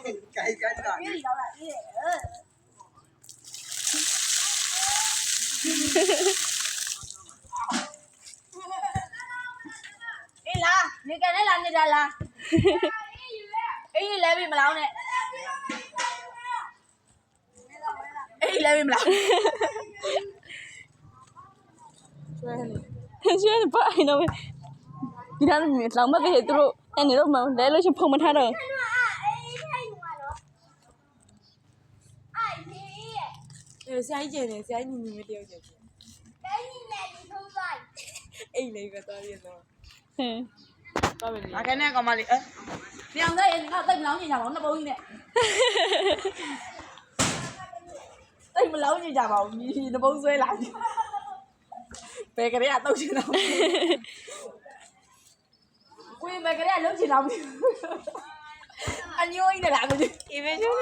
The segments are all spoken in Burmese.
ပြေးတော့လာပြေးအေးလားနေကန်နဲ့လာနေတာလားအေးလဲပြီမလောင်းနဲ့အေးလဲပြီမလောင်းကျွဲနေပါအိနော်ဒီသားလောင်မပဲသူတို့အဲ့နေတော့မလဲလို့ရှင်ဖုံမထားတော့ဆရာကြီးကျင်တယ်ဆရာကြီးညီညီမတယောက်ကျင်အိတ်လေးကတော့ရတော့ ဟင်း တော့ပဲလေ အကနေကောင်မလေးညောင်တဲ့ငါတိတ်မလောင်းနေကြပါဘူးနှစ်ပုံးကြီးနဲ့တိတ်မလောင်းနေကြပါဘူးနှစ်ပုံးဆွဲလာဘယ်ကလေးကတော့ချင်တော့ကိုယ်ဘယ်ကလေးလုံးချင်တော့အညိုးကြီးနဲ့လာမကြီးအေးပဲကျိုး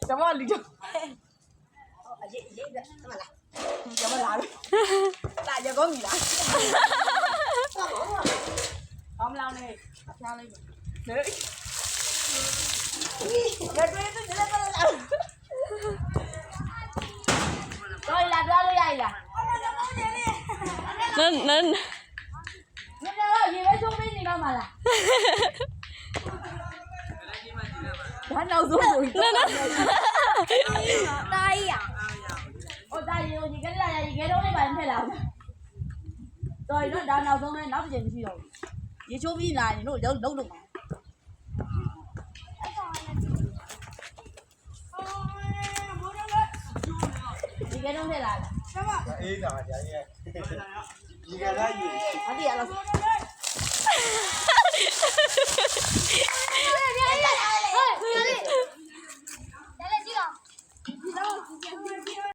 ကျမလီတော့အရေးကမလားကျမလာပြီလာရကောင်းပြီလားအောင်မလောင်းနေချားလိုက်နေလက်တွေ့သူလည်းပါလာတော့လာတော့ရရလား နန်း 你那个以为就被你干嘛了？他脑子有一个。大姨呀！我大姨，我一个人呀，一个人没办法了。所以说，咱脑中呢，脑不进去了。一出比那，你弄弄嘛。一个人没来了。အေးတာကြာရဲ့ဒီကလာယူ 哪里来了？